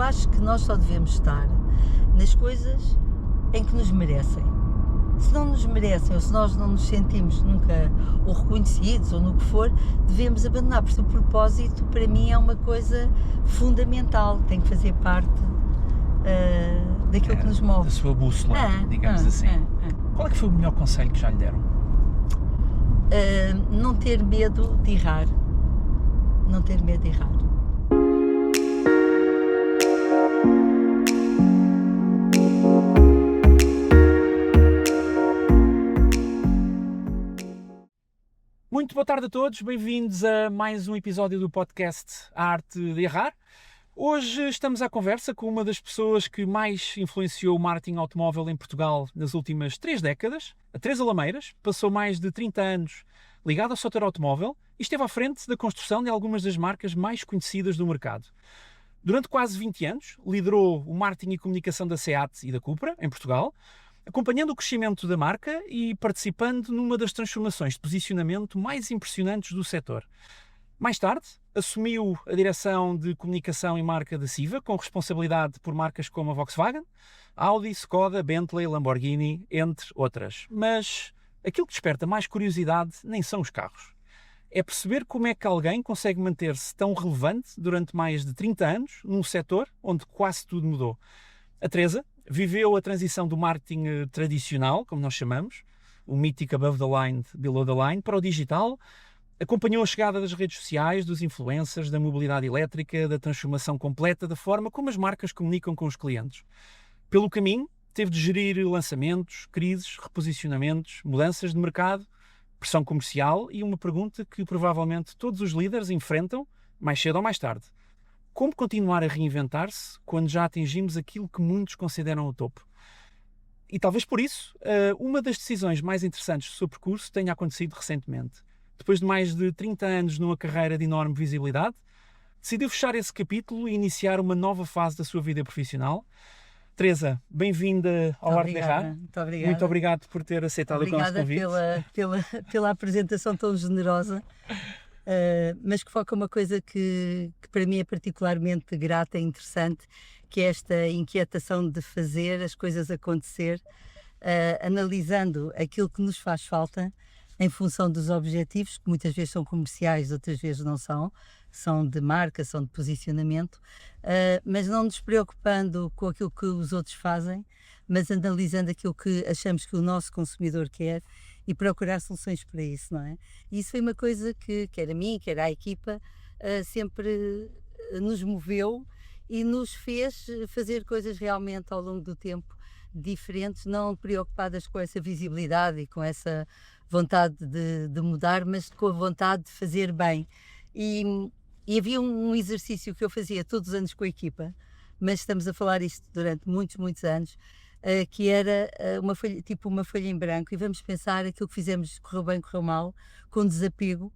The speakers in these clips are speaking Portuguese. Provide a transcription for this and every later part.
acho que nós só devemos estar nas coisas em que nos merecem. Se não nos merecem, ou se nós não nos sentimos nunca ou reconhecidos, ou no que for, devemos abandonar, porque o propósito para mim é uma coisa fundamental, tem que fazer parte daquilo que nos move. Da sua bússola, digamos assim. Qual é que foi o melhor conselho que já lhe deram? Não ter medo de errar. Não ter medo de errar. Muito boa tarde a todos, bem-vindos a mais um episódio do podcast A Arte de Errar. Hoje estamos à conversa com uma das pessoas que mais influenciou o marketing automóvel em Portugal nas últimas 3 décadas, a Teresa Lameiras. Passou mais de 30 anos ligada ao setor automóvel e esteve à frente da construção de algumas das marcas mais conhecidas do mercado. Durante quase 20 anos, liderou o marketing e comunicação da SEAT e da Cupra, em Portugal, acompanhando o crescimento da marca e participando numa das transformações de posicionamento mais impressionantes do setor. Mais tarde, assumiu a direção de comunicação e marca da Siva, com responsabilidade por marcas como a Volkswagen, Audi, Skoda, Bentley, Lamborghini, entre outras. Mas aquilo que desperta mais curiosidade nem são os carros. É perceber como é que alguém consegue manter-se tão relevante durante mais de 30 anos num setor onde quase tudo mudou. A Teresa viveu a transição do marketing tradicional, como nós chamamos, o mítico above the line, below the line, para o digital, acompanhou a chegada das redes sociais, dos influencers, da mobilidade elétrica, da transformação completa da forma como as marcas comunicam com os clientes. Pelo caminho, teve de gerir lançamentos, crises, reposicionamentos, mudanças de mercado, pressão comercial e uma pergunta que provavelmente todos os líderes enfrentam, mais cedo ou mais tarde. Como continuar a reinventar-se quando já atingimos aquilo que muitos consideram o topo? E talvez por isso, uma das decisões mais interessantes do seu percurso tenha acontecido recentemente. Depois de mais de 30 anos numa carreira de enorme visibilidade, decidiu fechar esse capítulo e iniciar uma nova fase da sua vida profissional. Teresa, bem-vinda ao Arte de Errar. Muito obrigada. Muito obrigado por ter aceitado o nosso convite. Obrigada pela apresentação tão generosa. Mas que foca uma coisa que para mim é particularmente grata e interessante, que é esta inquietação de fazer as coisas acontecer, analisando aquilo que nos faz falta em função dos objetivos, que muitas vezes são comerciais, outras vezes não são de marca, são de posicionamento, mas não nos preocupando com aquilo que os outros fazem, mas analisando aquilo que achamos que o nosso consumidor quer e procurar soluções para isso, não é? E isso foi uma coisa que quer a mim, quer a equipa, sempre nos moveu e nos fez fazer coisas realmente ao longo do tempo diferentes, não preocupadas com essa visibilidade e com essa vontade de mudar, mas com a vontade de fazer bem. E havia um exercício que eu fazia todos os anos com a equipa, mas estamos a falar isto durante muitos anos, que era uma folha em branco, e vamos pensar aquilo que fizemos, correu bem, correu mal, com desapego,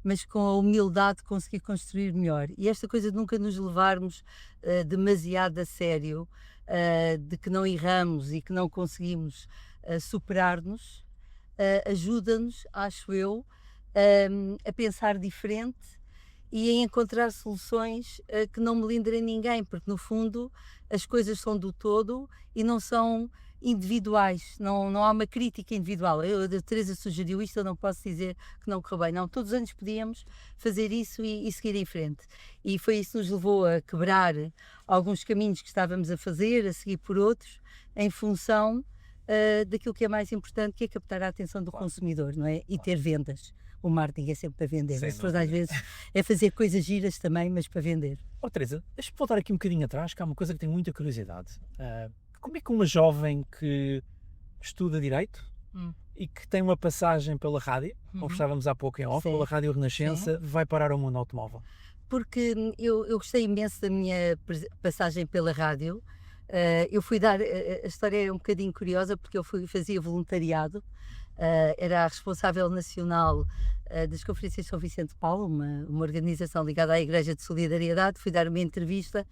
mas com a humildade de conseguir construir melhor. E esta coisa de nunca nos levarmos demasiado a sério, de que não erramos e que não conseguimos superar-nos, ajuda-nos, acho eu, a pensar diferente e a encontrar soluções que não melindrem ninguém, porque no fundo as coisas são do todo e não são individuais, não há uma crítica individual. A Teresa sugeriu isto, eu não posso dizer que não correu bem. Não, todos os anos podíamos fazer isso e seguir em frente. E foi isso que nos levou a quebrar alguns caminhos que estávamos a fazer, a seguir por outros, em função daquilo que é mais importante, que é captar a atenção do consumidor, não é? E ter vendas. O marketing é sempre para vender, mas depois às vezes é fazer coisas giras também, mas para vender. Teresa, deixa-me voltar aqui um bocadinho atrás, que há uma coisa que tenho muita curiosidade. Como é que uma jovem que estuda Direito e que tem uma passagem pela rádio, como estávamos há pouco em off, pela Rádio Renascença, vai parar ao mundo automóvel? Porque eu gostei imenso da minha passagem pela rádio. Eu fui dar, a história é um bocadinho curiosa, porque eu fazia voluntariado, era a responsável nacional das Conferências de São Vicente de Paulo, uma organização ligada à Igreja de Solidariedade. Fui dar uma entrevista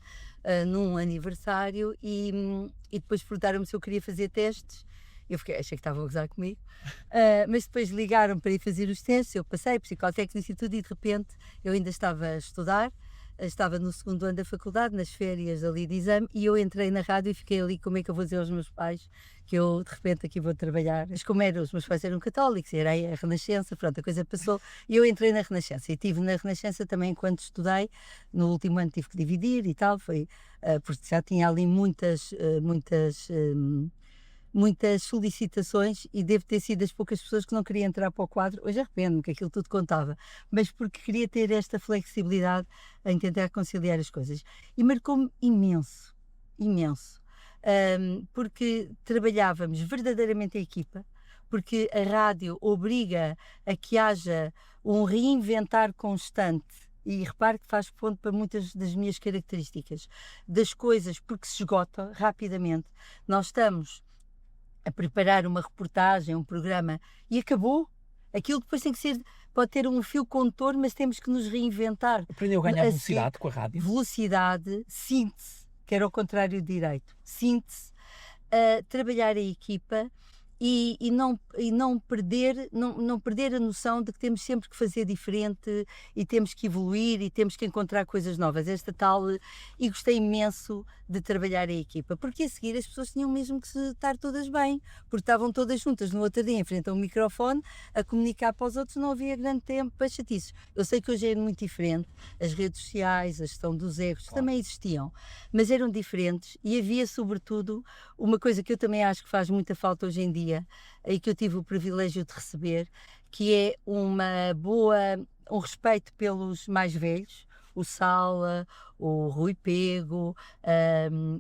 num aniversário e depois perguntaram-me se eu queria fazer testes. Eu achei que estavam a gozar comigo, mas depois ligaram para ir fazer os testes. Eu passei, psicotécnico e tudo, e de repente eu ainda estava a estudar, estava no segundo ano da faculdade, nas férias ali de exame, e eu entrei na rádio e fiquei ali, como é que eu vou dizer aos meus pais que eu de repente aqui vou trabalhar? Mas como era, os meus pais eram católicos, era a Renascença, pronto, a coisa passou, e eu entrei na Renascença, e estive na Renascença também enquanto estudei, no último ano tive que dividir e tal, foi, porque já tinha ali muitas solicitações e devo ter sido das poucas pessoas que não queria entrar para o quadro. Hoje arrependo-me que aquilo tudo contava, mas porque queria ter esta flexibilidade em tentar conciliar as coisas. E marcou-me imenso, imenso, porque trabalhávamos verdadeiramente a equipa, porque a rádio obriga a que haja um reinventar constante. E repare que faz ponto para muitas das minhas características, das coisas, porque se esgota rapidamente. Nós estamos a preparar uma reportagem, um programa, e acabou. Aquilo depois tem que ser, pode ter um fio condutor, mas temos que nos reinventar. Aprendeu a ganhar velocidade com a rádio? Velocidade, síntese, que era o contrário de direito. Síntese, trabalhar a equipa e não perder a noção de que temos sempre que fazer diferente e temos que evoluir e temos que encontrar coisas novas. E gostei imenso de trabalhar a equipa, porque a seguir as pessoas tinham mesmo que estar todas bem, porque estavam todas juntas no outro dia em frente a um microfone a comunicar para os outros, não havia grande tempo para chatices. Eu sei que hoje é muito diferente, as redes sociais, a gestão dos egos também existiam, mas eram diferentes e havia sobretudo uma coisa que eu também acho que faz muita falta hoje em dia e que eu tive o privilégio de receber, que é um respeito pelos mais velhos, o Sala, o Rui Pego,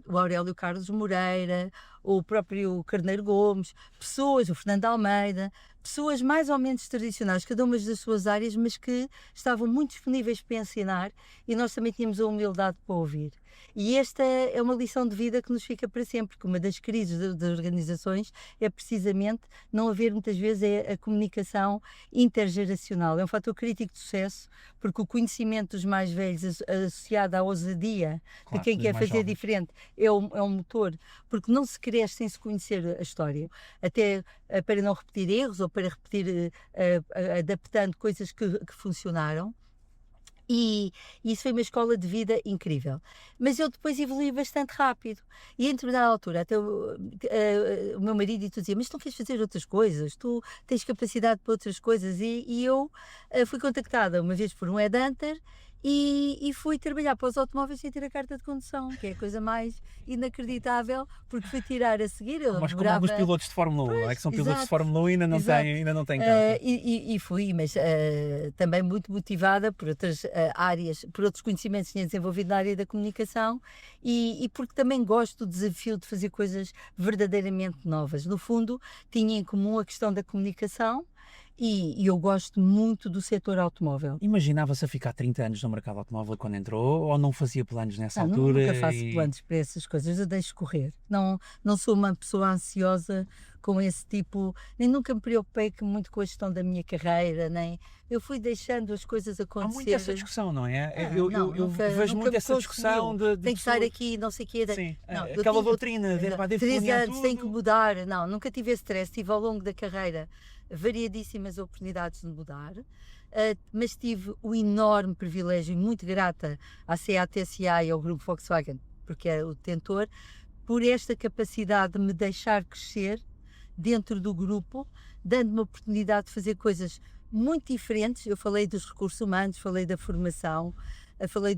o Aurélio Carlos Moreira, o próprio Carneiro Gomes, o Fernando Almeida, pessoas mais ou menos tradicionais, cada uma das suas áreas, mas que estavam muito disponíveis para ensinar e nós também tínhamos a humildade para ouvir. E esta é uma lição de vida que nos fica para sempre, porque uma das crises das organizações é precisamente não haver muitas vezes a comunicação intergeracional. É um fator crítico de sucesso, porque o conhecimento dos mais velhos associado à ousadia de quem quer fazer diferente é um motor, porque não se cresce sem se conhecer a história, até para não repetir erros ou para repetir adaptando coisas que funcionaram. E isso foi uma escola de vida incrível. Mas eu depois evolui bastante rápido. E em determinada altura, até o meu marido e tu dizia, mas tu não queres fazer outras coisas? Tu tens capacidade para outras coisas? E eu fui contactada uma vez por um headhunter e fui trabalhar para os automóveis sem ter a carta de condução, que é a coisa mais inacreditável, porque fui tirar a seguir. Mas como alguns pilotos de Fórmula 1, é que são pilotos de Fórmula 1 e ainda não têm carta. E fui, mas também muito motivada por outras áreas, por outros conhecimentos que tinha desenvolvido na área da comunicação e porque também gosto do desafio de fazer coisas verdadeiramente novas. No fundo, tinha em comum a questão da comunicação. E eu gosto muito do setor automóvel. Imaginava-se a ficar 30 anos no mercado automóvel quando entrou ou não fazia planos nessa altura? Nunca faço planos para essas coisas, eu deixo correr. Não sou uma pessoa ansiosa com esse tipo, nem nunca me preocupei muito com a gestão da minha carreira, nem eu fui deixando as coisas acontecer. Há muito essa discussão, não é? Eu vejo muito essa discussão de tem que estar aqui, não sei o quê. Sim, aquela doutrina de 3 anos tem que mudar. Não, nunca tive esse stress, tive ao longo da carreira variadíssimas oportunidades de mudar, mas tive o enorme privilégio e muito grata à CATSA e ao grupo Volkswagen, porque é o detentor, por esta capacidade de me deixar crescer dentro do grupo, dando-me a oportunidade de fazer coisas muito diferentes. Eu falei dos recursos humanos, falei da formação,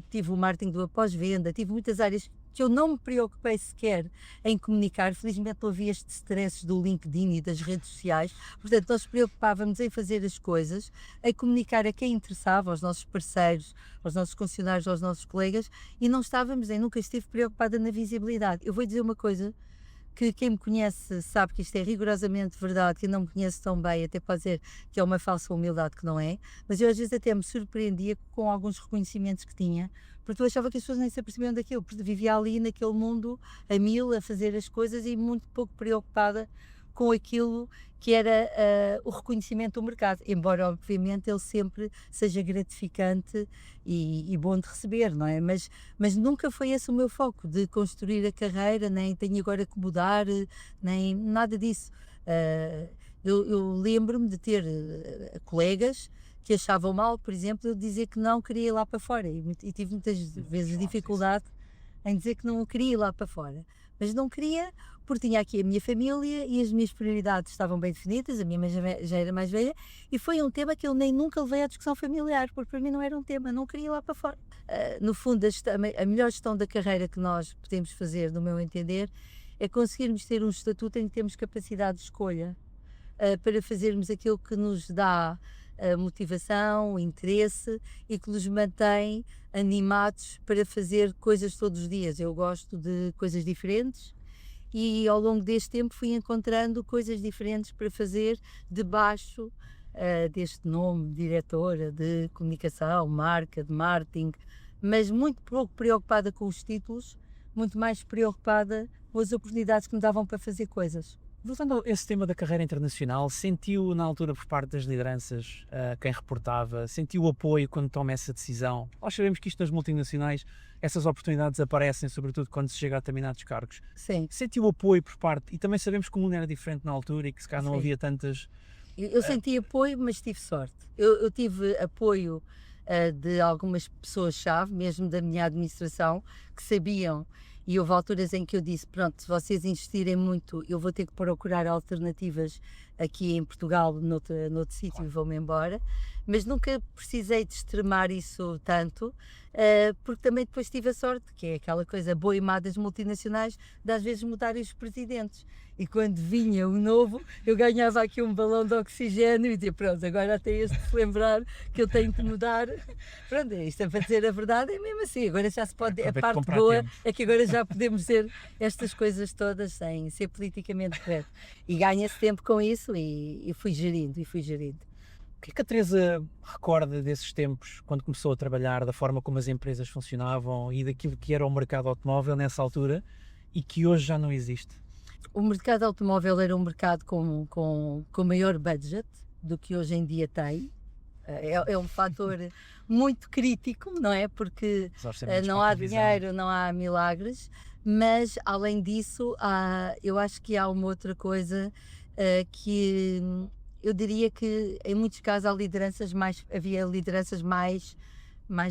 tive o marketing do após-venda, tive muitas áreas que eu não me preocupei sequer em comunicar. Felizmente não havia estes stresses do LinkedIn e das redes sociais, portanto nós preocupávamos em fazer as coisas, em comunicar a quem interessava, aos nossos parceiros, aos nossos concessionários, aos nossos colegas, e não estávamos, nunca estive preocupada na visibilidade. Eu vou dizer uma coisa, que quem me conhece sabe que isto é rigorosamente verdade, quem não me conhece tão bem até pode dizer que é uma falsa humildade, que não é, mas eu às vezes até me surpreendia com alguns reconhecimentos que tinha, porque eu achava que as pessoas nem se apercebiam daquilo, porque vivia ali naquele mundo a mil, a fazer as coisas e muito pouco preocupada com aquilo que era o reconhecimento do mercado, embora obviamente ele sempre seja gratificante e bom de receber, não é? Mas nunca foi esse o meu foco, de construir a carreira, nem tenho agora que mudar, nem nada disso. Eu lembro-me de ter colegas que achavam mal, por exemplo, eu dizer que não queria ir lá para fora. E tive muitas vezes dificuldade em dizer que não queria ir lá para fora. Mas não queria porque tinha aqui a minha família e as minhas prioridades estavam bem definidas, a minha mãe já era mais velha, e foi um tema que eu nem nunca levei à discussão familiar, porque para mim não era um tema, não queria ir lá para fora. No fundo, a melhor gestão da carreira que nós podemos fazer, no meu entender, é conseguirmos ter um estatuto em que temos capacidade de escolha para fazermos aquilo que nos dá motivação, interesse e que nos mantém animados para fazer coisas todos os dias. Eu gosto de coisas diferentes e ao longo deste tempo fui encontrando coisas diferentes para fazer debaixo deste nome, diretora de comunicação, marca, de marketing, mas muito pouco preocupada com os títulos, muito mais preocupada com as oportunidades que me davam para fazer coisas. Voltando a esse tema da carreira internacional, sentiu na altura por parte das lideranças, quem reportava, sentiu apoio quando toma essa decisão? Nós sabemos que isto nas multinacionais, essas oportunidades aparecem, sobretudo quando se chega a determinados cargos. Sim. Sentiu apoio por parte, e também sabemos que o mundo era diferente na altura e que se calhar não havia tantas... Eu senti apoio, mas tive sorte. Eu tive apoio de algumas pessoas-chave, mesmo da minha administração, que sabiam. E houve alturas em que eu disse, pronto, se vocês insistirem muito, eu vou ter que procurar alternativas aqui em Portugal, noutro sítio, e vou-me embora. Mas nunca precisei de extremar isso tanto, porque também depois tive a sorte, que é aquela coisa boa e má das multinacionais, de às vezes mudarem os presidentes. E quando vinha o novo, eu ganhava aqui um balão de oxigênio e dizia, pronto, agora até este de se lembrar que eu tenho que mudar. Pronto, isto é para dizer a verdade, é mesmo assim. Agora já se pode, a parte boa é que agora já podemos dizer estas coisas todas sem ser politicamente correto. E ganha-se tempo com isso e fui gerindo. O que é que a Teresa recorda desses tempos, quando começou a trabalhar, da forma como as empresas funcionavam e daquilo que era o mercado automóvel nessa altura e que hoje já não existe? O mercado automóvel era um mercado com maior budget do que hoje em dia tem. É um fator muito crítico, não é? Porque não há dinheiro, não há milagres, mas além disso, eu acho que há uma outra coisa que eu diria que em muitos casos havia lideranças mais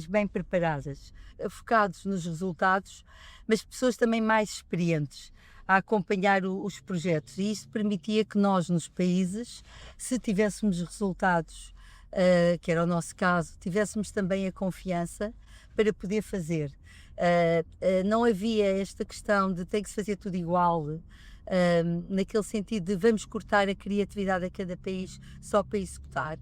bem preparadas, focados nos resultados, mas pessoas também mais experientes a acompanhar os projetos, e isso permitia que nós nos países, se tivéssemos resultados, que era o nosso caso, tivéssemos também a confiança para poder fazer. Não havia esta questão de ter que se fazer tudo igual, naquele sentido de vamos cortar a criatividade a cada país só para executar.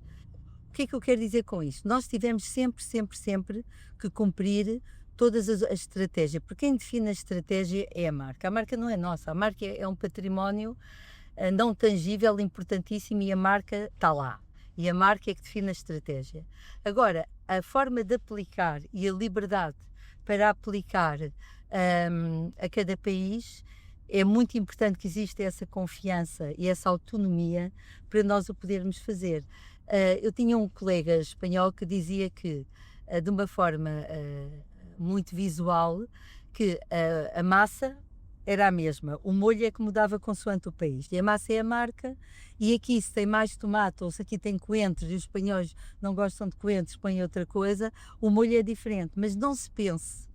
O que é que eu quero dizer com isto? Nós tivemos sempre que cumprir todas as estratégias, porque quem define a estratégia é a marca. A marca não é nossa, a marca é um património não tangível, importantíssimo, e a marca está lá. E a marca é que define a estratégia. Agora, a forma de aplicar e a liberdade para aplicar a cada país, é muito importante que exista essa confiança e essa autonomia para nós o podermos fazer. Eu tinha um colega espanhol que dizia que, de uma forma muito visual, que a massa era a mesma, o molho é que mudava consoante o país, e a massa é a marca, e aqui se tem mais tomate ou se aqui tem coentros e os espanhóis não gostam de coentros, põem outra coisa, o molho é diferente, mas não se pense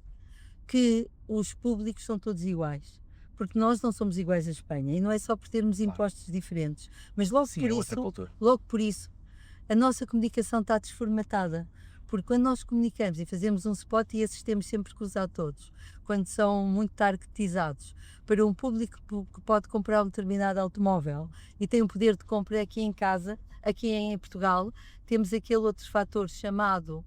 que os públicos são todos iguais, porque nós não somos iguais à Espanha, e não é só por termos impostos diferentes, mas logo por isso a nossa comunicação está desformatada. Porque quando nós comunicamos e fazemos um spot, e esses temos sempre que usar todos, quando são muito targetizados para um público que pode comprar um determinado automóvel e tem um poder de compra aqui em casa, aqui em Portugal, temos aquele outro fator chamado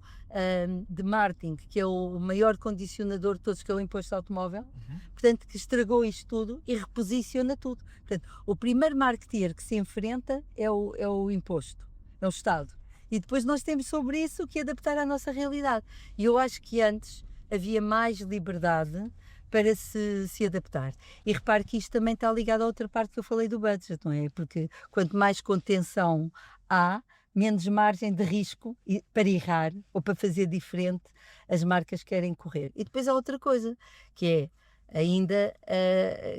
de marketing, que é o maior condicionador de todos, que é o imposto automóvel, portanto, que estragou isto tudo e reposiciona tudo. Portanto, o primeiro marketeer que se enfrenta é o imposto, é o Estado. E depois nós temos sobre isso que adaptar à nossa realidade. E eu acho que antes havia mais liberdade para se adaptar. E repare que isto também está ligado à outra parte que eu falei do budget, não é? Porque quanto mais contenção há, menos margem de risco para errar ou para fazer diferente as marcas querem correr. E depois há outra coisa, que é ainda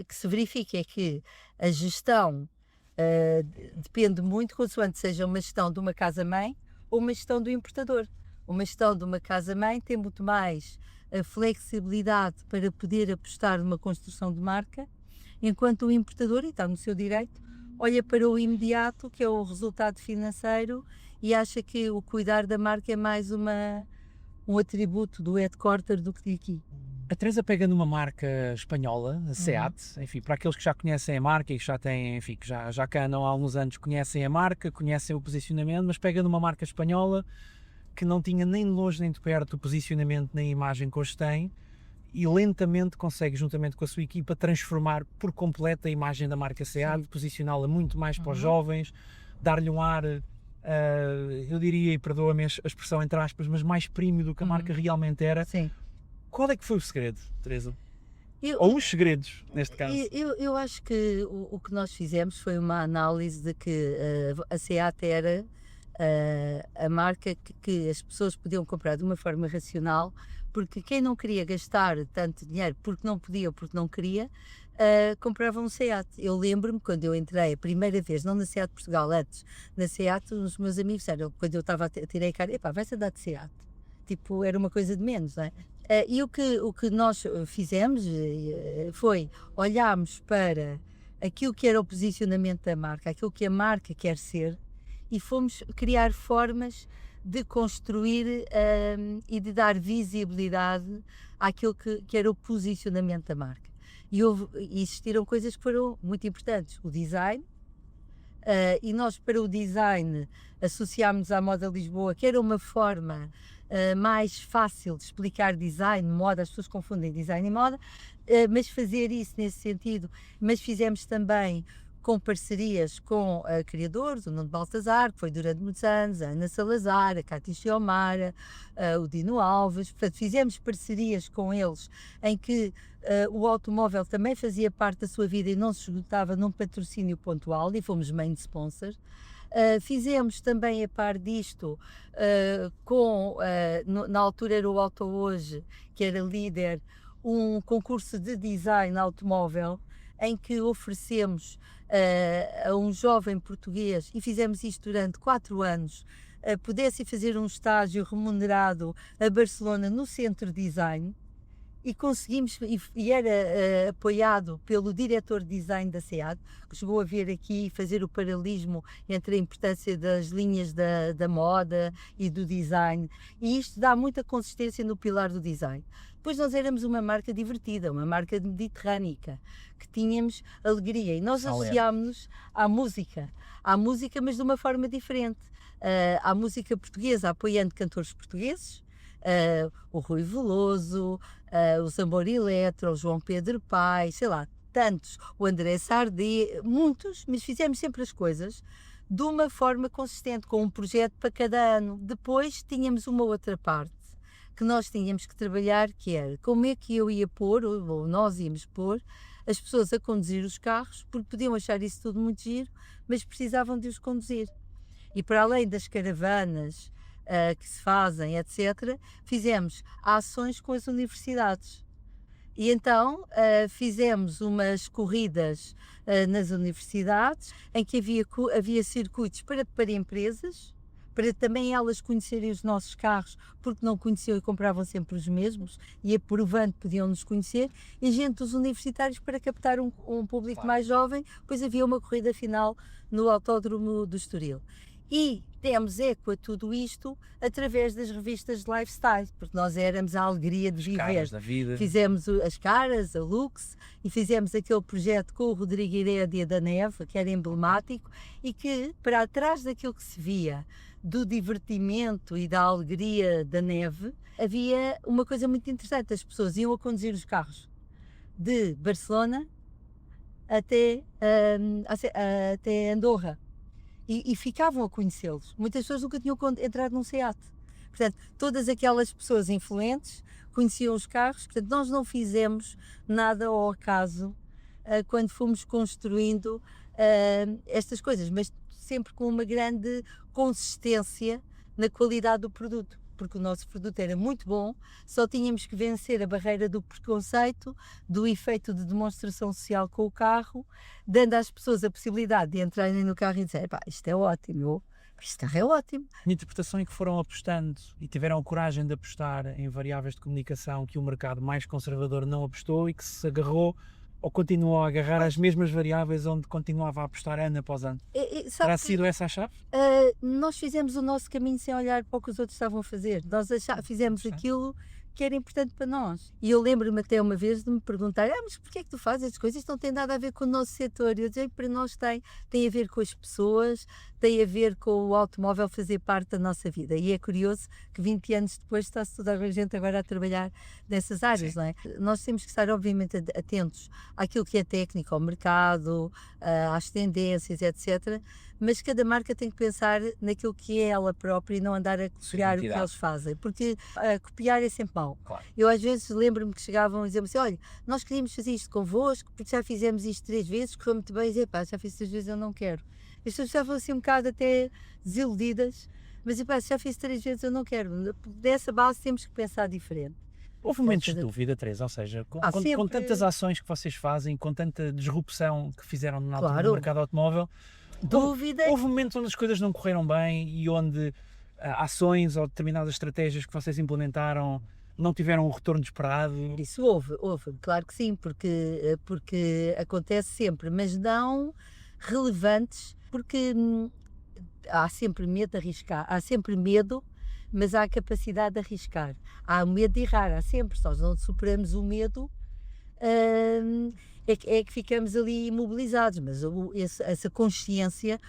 que se verifica, é que a gestão depende muito, consoante seja uma gestão de uma casa-mãe ou uma gestão do importador. Uma gestão de uma casa-mãe tem muito mais a flexibilidade para poder apostar numa construção de marca, enquanto o importador, e está no seu direito, olha para o imediato, que é o resultado financeiro, e acha que o cuidar da marca é mais um atributo do headquarter do que de aqui. A Teresa pega numa marca espanhola, a SEAT, enfim, para aqueles que já conhecem a marca e que já têm, enfim, que já cá andam há alguns anos, conhecem a marca, conhecem o posicionamento, mas pega numa marca espanhola que não tinha nem de longe nem de perto o posicionamento nem a imagem que hoje tem, e lentamente consegue, juntamente com a sua equipa, transformar por completo a imagem da marca SEAT, posicioná-la muito mais para os jovens, dar-lhe um ar, eu diria, e perdoa-me a expressão entre aspas, mas mais premium do que a marca realmente era. Sim. Qual é que foi o segredo, Teresa? Ou os segredos, neste caso? Eu acho que o que nós fizemos foi uma análise de que a SEAT era a marca que as pessoas podiam comprar de uma forma racional, porque quem não queria gastar tanto dinheiro porque não podia ou porque não queria, comprava um SEAT. Eu lembro-me quando eu entrei a primeira vez, não na SEAT Portugal, antes, na SEAT, os meus amigos disseram, quando eu estava a tirar a cara, epá, vais andar de SEAT. Tipo, era uma coisa de menos, não é? E o que nós fizemos foi olharmos para aquilo que era o posicionamento da marca, aquilo que a marca quer ser, e fomos criar formas de construir e de dar visibilidade àquilo que era o posicionamento da marca. E existiram coisas que foram muito importantes. O design, e nós para o design associámos à Moda Lisboa, que era uma forma mais fácil de explicar design, moda, as pessoas confundem design e moda, mas fazer isso nesse sentido. Mas fizemos também com parcerias com criadores, o Nuno Baltazar, que foi durante muitos anos, a Ana Salazar, a Cátia Xiomara, o Dino Alves. Portanto, fizemos parcerias com eles em que o automóvel também fazia parte da sua vida e não se esgotava num patrocínio pontual, e fomos main sponsor. Fizemos também, a par disto, na altura era o Auto Hoje, que era líder, um concurso de design automóvel, em que oferecemos a um jovem português, e fizemos isto durante 4 anos, pudesse fazer um estágio remunerado a Barcelona no Centro de Design, e conseguimos, e era apoiado pelo diretor de design da SEAT, que chegou a vir aqui fazer o paralelismo entre a importância das linhas da moda e do design, e isto dá muita consistência no pilar do design. Depois nós éramos uma marca divertida, uma marca mediterrânica, que tínhamos alegria, e nós associámos-nos à música, mas de uma forma diferente, à música portuguesa, apoiando cantores portugueses, o Rui Veloso, o Zambor Eletro, o João Pedro Paes, sei lá, tantos, o André Sardé, muitos, mas fizemos sempre as coisas de uma forma consistente, com um projeto para cada ano. Depois tínhamos uma outra parte que nós tínhamos que trabalhar, que era como é que eu ia pôr, ou nós íamos pôr, as pessoas a conduzir os carros, porque podiam achar isso tudo muito giro, mas precisavam de os conduzir. E para além das caravanas que se fazem, etc., fizemos ações com as universidades. E então fizemos umas corridas nas universidades, em que havia circuitos para empresas, para também elas conhecerem os nossos carros, porque não conheciam e compravam sempre os mesmos, e aprovando podiam nos conhecer, e gente dos universitários para captar um público mais jovem. Pois havia uma corrida final no Autódromo do Estoril. E temos eco a tudo isto através das revistas de lifestyle, porque nós éramos a alegria de viver. Caras da vida. Fizemos as caras, a Lux, e fizemos aquele projeto com o Rodrigo Herédia da Neve, que era emblemático, e que, para trás daquilo que se via do divertimento e da alegria da neve, havia uma coisa muito interessante: as pessoas iam a conduzir os carros de Barcelona até Andorra. E ficavam a conhecê-los. Muitas pessoas nunca tinham entrado num SEAT. Portanto, todas aquelas pessoas influentes conheciam os carros. Portanto, nós não fizemos nada ao acaso quando fomos construindo estas coisas, mas sempre com uma grande consistência na qualidade do produto, porque o nosso produto era muito bom, só tínhamos que vencer a barreira do preconceito, do efeito de demonstração social com o carro, dando às pessoas a possibilidade de entrarem no carro e dizer, pá, isto é ótimo, Isto é ótimo. Minha interpretação é que foram apostando e tiveram a coragem de apostar em variáveis de comunicação que o mercado mais conservador não apostou e que se agarrou ou continuou a agarrar as mesmas variáveis onde continuava a apostar ano após ano. Terá sido essa a chave? Nós fizemos o nosso caminho sem olhar para o que os outros estavam a fazer. Nós fizemos aquilo que era importante para nós. E eu lembro-me até uma vez de me perguntar, mas porquê é que tu fazes estas coisas? Isto não tem nada a ver com o nosso setor. Eu dizia, para nós tem a ver com as pessoas, tem a ver com o automóvel fazer parte da nossa vida. E é curioso que 20 anos depois está-se toda a gente agora a trabalhar nessas áreas, não é? Nós temos que estar, obviamente, atentos àquilo que é técnico, ao mercado, às tendências, etc., mas cada marca tem que pensar naquilo que é ela própria e não andar a copiar o que eles fazem, porque copiar é sempre mau. Claro. Eu às vezes lembro-me que chegavam e diziam assim, olha, nós queríamos fazer isto convosco, porque já fizemos isto 3 vezes, correu muito bem, e dizia, pá, já fiz 3 vezes, eu não quero. As pessoas estavam assim um bocado até desiludidas, mas pá, já fiz 3 vezes, eu não quero. Dessa base temos que pensar diferente. Houve momentos de dúvida, Teresa, ou seja, com tantas ações que vocês fazem, com tanta disrupção que fizeram na altura no mercado automóvel, dúvida. Houve momentos onde as coisas não correram bem e onde ações ou determinadas estratégias que vocês implementaram não tiveram o retorno esperado? Isso houve, claro que sim, porque acontece sempre, mas não relevantes, porque há sempre medo de arriscar, há sempre medo, mas há a capacidade de arriscar, há o medo de errar, há sempre, se nós não superamos o medo, é que ficamos ali imobilizados, mas essa consciência,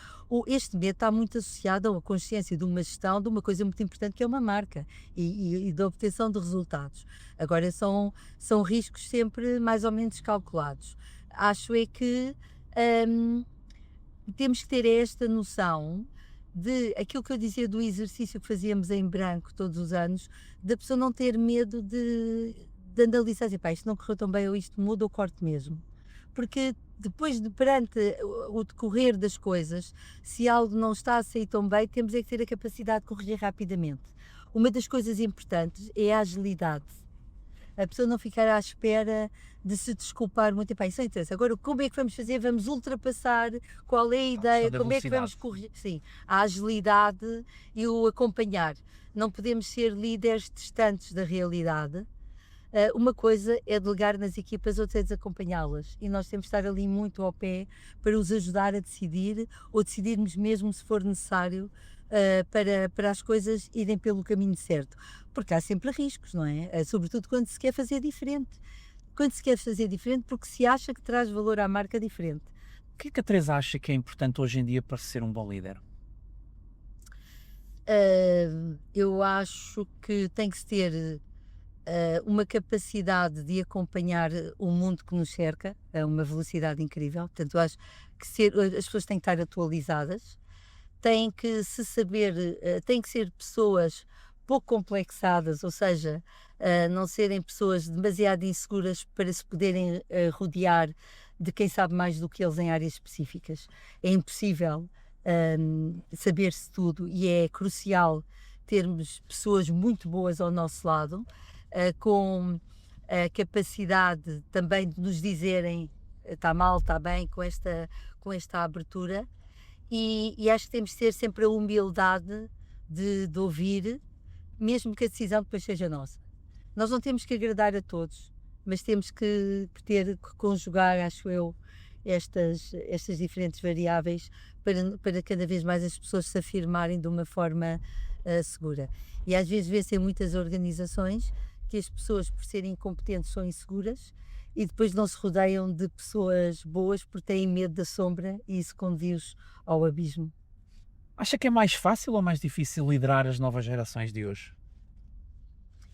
este medo está muito associado à consciência de uma gestão de uma coisa muito importante que é uma marca e da obtenção de resultados. Agora são riscos sempre mais ou menos calculados. Acho é que temos que ter esta noção de aquilo que eu dizia do exercício que fazíamos em branco todos os anos, da pessoa não ter medo de analisar, dizer, pá, isto não correu tão bem, ou isto muda ou corto mesmo. Porque depois, perante o decorrer das coisas, se algo não está a sair tão bem, temos é que ter a capacidade de corrigir rapidamente. Uma das coisas importantes é a agilidade. A pessoa não ficar à espera de se desculpar muito. Pá, isso não interessa. Agora, como é que vamos fazer? Vamos ultrapassar? Qual é a ideia? Como é que vamos corrigir? Sim, a agilidade e o acompanhar. Não podemos ser líderes distantes da realidade. Uma coisa é delegar nas equipas, outra é desacompanhá-las, e nós temos de estar ali muito ao pé para os ajudar a decidir, ou decidirmos mesmo se for necessário para as coisas irem pelo caminho certo, porque há sempre riscos, não é? Sobretudo quando se quer fazer diferente, porque se acha que traz valor à marca diferente. O que é que a Teresa acha que é importante hoje em dia para ser um bom líder? Eu acho que tem que se ter uma capacidade de acompanhar o mundo que nos cerca a uma velocidade incrível. Portanto, eu acho que as pessoas têm que estar atualizadas, têm que se saber, têm que ser pessoas pouco complexadas, ou seja, não serem pessoas demasiado inseguras para se poderem rodear de quem sabe mais do que eles em áreas específicas. É impossível saber-se tudo e é crucial termos pessoas muito boas ao nosso lado, com a capacidade também de nos dizerem está mal, está bem, com esta abertura, e acho que temos de ter sempre a humildade de ouvir, mesmo que a decisão depois seja nossa. Nós não temos que agradar a todos, mas temos que conjugar, acho eu, estas diferentes variáveis para cada vez mais as pessoas se afirmarem de uma forma segura. E às vezes vê-se em muitas organizações que as pessoas, por serem incompetentes, são inseguras e depois não se rodeiam de pessoas boas porque têm medo da sombra e isso conduz ao abismo. Acha que é mais fácil ou mais difícil liderar as novas gerações de hoje?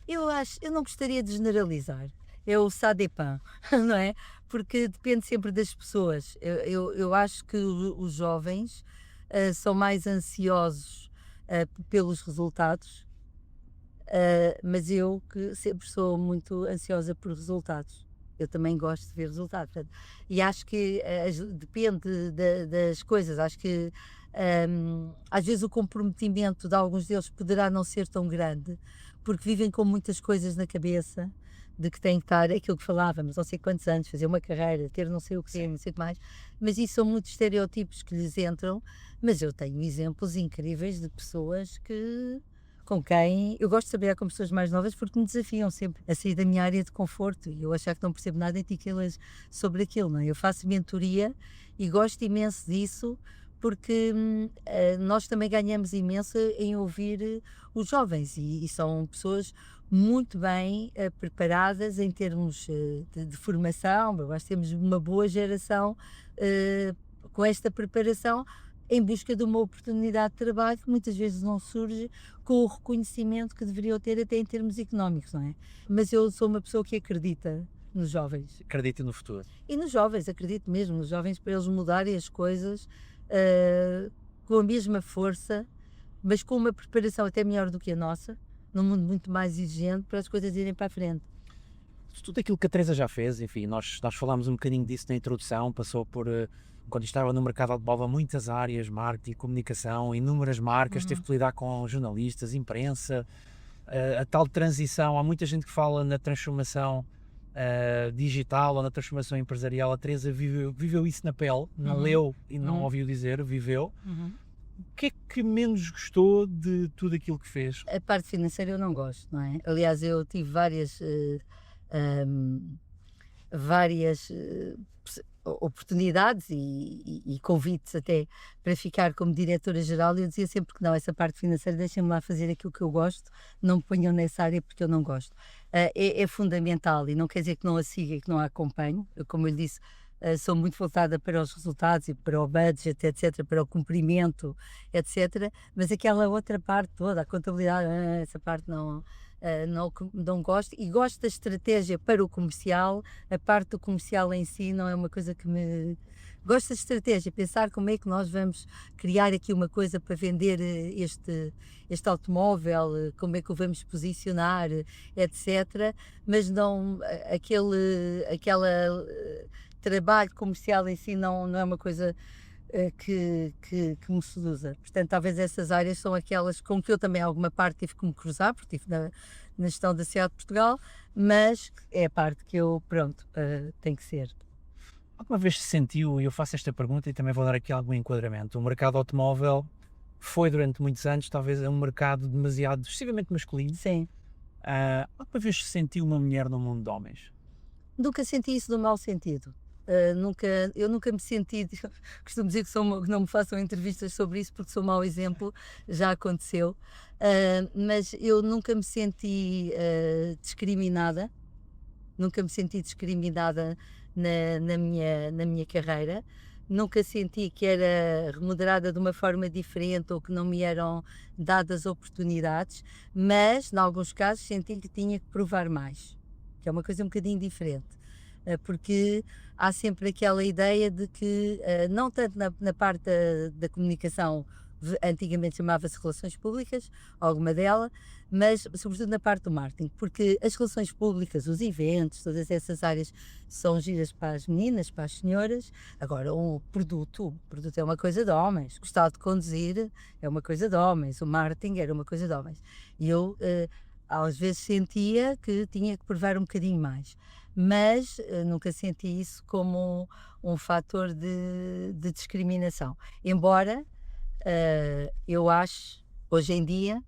Eu não gostaria de generalizar. É o ça dépend, não é? Porque depende sempre das pessoas. Eu acho que os jovens são mais ansiosos pelos resultados, mas eu que sempre sou muito ansiosa por resultados. Eu também gosto de ver resultados. Portanto, e acho que depende das coisas. Acho que às vezes o comprometimento de alguns deles poderá não ser tão grande, porque vivem com muitas coisas na cabeça, de que tem que estar aquilo que falávamos, não sei quantos anos, fazer uma carreira, ter não sei o que, não sei o que mais, mas isso são muitos estereótipos que lhes entram, mas eu tenho exemplos incríveis de pessoas com quem eu gosto de trabalhar com pessoas mais novas porque me desafiam sempre a sair da minha área de conforto e eu achar que não percebo nada sobre aquilo, não é? Eu faço mentoria e gosto imenso disso porque nós também ganhamos imenso em ouvir os jovens e são pessoas muito bem preparadas em termos de formação. Eu acho que temos uma boa geração com esta preparação em busca de uma oportunidade de trabalho que muitas vezes não surge com o reconhecimento que deveriam ter até em termos económicos, não é? Mas eu sou uma pessoa que acredita nos jovens. Acredito no futuro. E nos jovens, acredito mesmo, nos jovens para eles mudarem as coisas com a mesma força, mas com uma preparação até melhor do que a nossa, num mundo muito mais exigente para as coisas irem para a frente. Tudo aquilo que a Teresa já fez, enfim, nós falámos um bocadinho disso na introdução, passou por, quando estava no mercado automóvel, muitas áreas, marketing, comunicação, inúmeras marcas, teve que lidar com jornalistas, imprensa, a tal transição, há muita gente que fala na transformação digital ou na transformação empresarial. A Teresa viveu isso na pele, não leu e não ouviu dizer, viveu. O que é que menos gostou de tudo aquilo que fez? A parte financeira eu não gosto, não é? Aliás, eu tive várias oportunidades e convites até para ficar como diretora-geral e eu dizia sempre que não, essa parte financeira deixem-me lá fazer aquilo que eu gosto, não me ponham nessa área porque eu não gosto. É fundamental e não quer dizer que não a siga e que não a acompanhe. Eu, como eu lhe disse, sou muito voltada para os resultados e para o budget, etc., para o cumprimento, etc., mas aquela outra parte toda, a contabilidade, essa parte não gosto, e gosto da estratégia para o comercial. A parte do comercial em si não é uma coisa que me... Gosto da estratégia, pensar como é que nós vamos criar aqui uma coisa para vender este automóvel, como é que o vamos posicionar, etc. Mas não aquela trabalho comercial em si não é uma coisa que me seduza. Portanto, talvez essas áreas são aquelas com que eu também alguma parte tive que me cruzar, porque estive na gestão da SEAT de Portugal, mas é a parte que eu, tem que ser. Alguma vez se sentiu, e eu faço esta pergunta e também vou dar aqui algum enquadramento, o mercado automóvel foi durante muitos anos talvez um mercado demasiado, excessivamente masculino? Sim. Alguma vez se sentiu uma mulher no mundo de homens? Nunca senti isso no mau sentido. Eu nunca me senti, costumo dizer que não me façam entrevistas sobre isso porque sou mau exemplo, já aconteceu, mas eu nunca me senti discriminada, na minha carreira, nunca senti que era remunerada de uma forma diferente ou que não me eram dadas oportunidades, mas, em alguns casos, senti que tinha que provar mais, que é uma coisa um bocadinho diferente. Porque há sempre aquela ideia de que, não tanto na parte da comunicação, antigamente chamava-se relações públicas, alguma dela, mas sobretudo na parte do marketing, porque as relações públicas, os eventos, todas essas áreas são giras para as meninas, para as senhoras. Agora, o produto é uma coisa de homens, o estado de conduzir é uma coisa de homens, o marketing era uma coisa de homens. E eu, às vezes, sentia que tinha que provar um bocadinho mais. Mas nunca senti isso como um fator de discriminação. Embora eu acho, hoje em dia,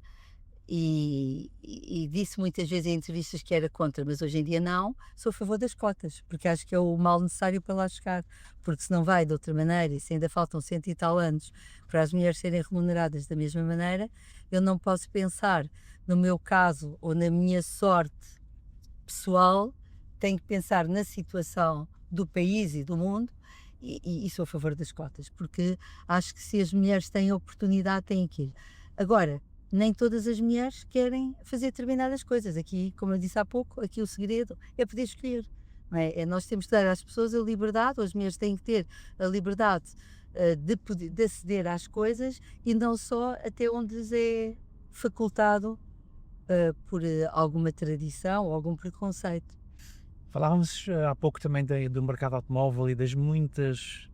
e disse muitas vezes em entrevistas que era contra, mas hoje em dia não, sou a favor das cotas, porque acho que é o mal necessário para lá chegar, porque se não vai de outra maneira, e se ainda faltam 100 e tal anos para as mulheres serem remuneradas da mesma maneira, eu não posso pensar no meu caso ou na minha sorte pessoal, tenho que pensar na situação do país e do mundo e sou a favor das cotas, porque acho que se as mulheres têm oportunidade, têm que ir. Agora, nem todas as mulheres querem fazer determinadas coisas. Aqui, como eu disse há pouco, aqui o segredo é poder escolher. Não é? Nós temos que dar às pessoas a liberdade, ou as mulheres têm que ter a liberdade de aceder às coisas e não só até onde lhes é facultado por alguma tradição ou algum preconceito. Falávamos há pouco também do mercado automóvel e das muitas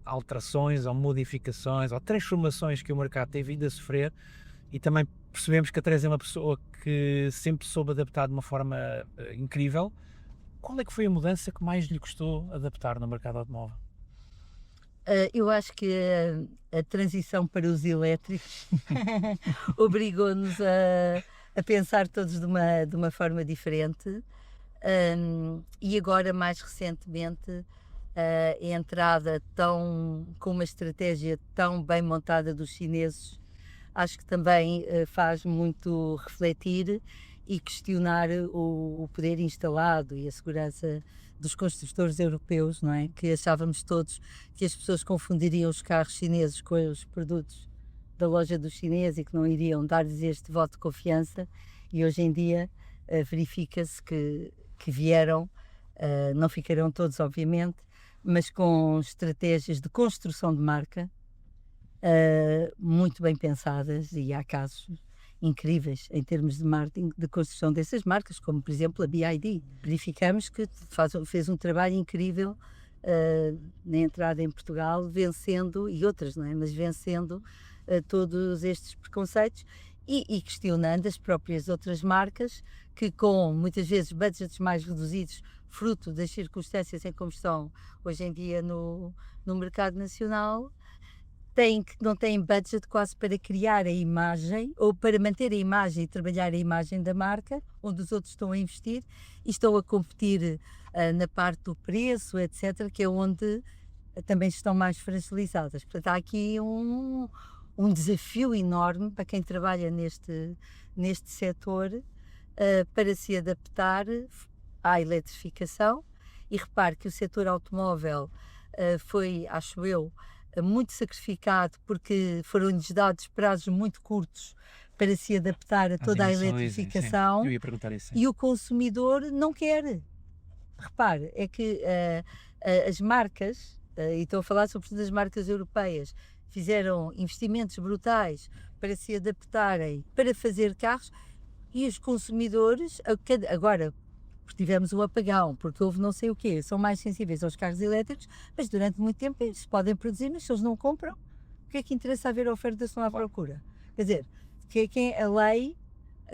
alterações ou modificações ou transformações que o mercado tem vindo a sofrer e também percebemos que a Teresa é uma pessoa que sempre soube adaptar de uma forma incrível. Qual é que foi a mudança que mais lhe custou adaptar no mercado automóvel? Eu acho que a transição para os elétricos obrigou-nos a pensar todos de uma forma diferente. E agora, mais recentemente, a entrada com uma estratégia tão bem montada dos chineses, acho que também faz muito refletir e questionar o poder instalado e a segurança dos construtores europeus, não é? Que achávamos todos que as pessoas confundiriam os carros chineses com os produtos da loja dos chineses e que não iriam dar-lhes este voto de confiança, e hoje em dia verifica-se que vieram, não ficarão todos obviamente, mas com estratégias de construção de marca muito bem pensadas, e há casos incríveis em termos de marketing, de construção dessas marcas, como por exemplo a BYD. Verificamos que fez um trabalho incrível na entrada em Portugal, vencendo, e outras, não é? Mas vencendo todos estes preconceitos e questionando as próprias outras marcas que, com muitas vezes budgets mais reduzidos, fruto das circunstâncias em como estão hoje em dia no mercado nacional, não têm budget quase para criar a imagem ou para manter a imagem e trabalhar a imagem da marca, onde os outros estão a investir e estão a competir na parte do preço, etc., que é onde também estão mais fragilizadas. Portanto, há aqui um desafio enorme para quem trabalha neste setor para se adaptar à eletrificação. E repare que o setor automóvel foi, acho eu, muito sacrificado, porque foram-lhes dados prazos muito curtos para se adaptar a toda a eletrificação. Eu ia perguntar isso. E o consumidor não quer. Repare, é que as marcas, e estou a falar sobretudo das marcas europeias, fizeram investimentos brutais para se adaptarem, para fazer carros, e os consumidores, agora tivemos um apagão, porque houve não sei o quê, são mais sensíveis aos carros elétricos, mas durante muito tempo eles podem produzir, mas se eles não compram, o que é que interessa haver oferta se não há procura? Quer dizer, que é a lei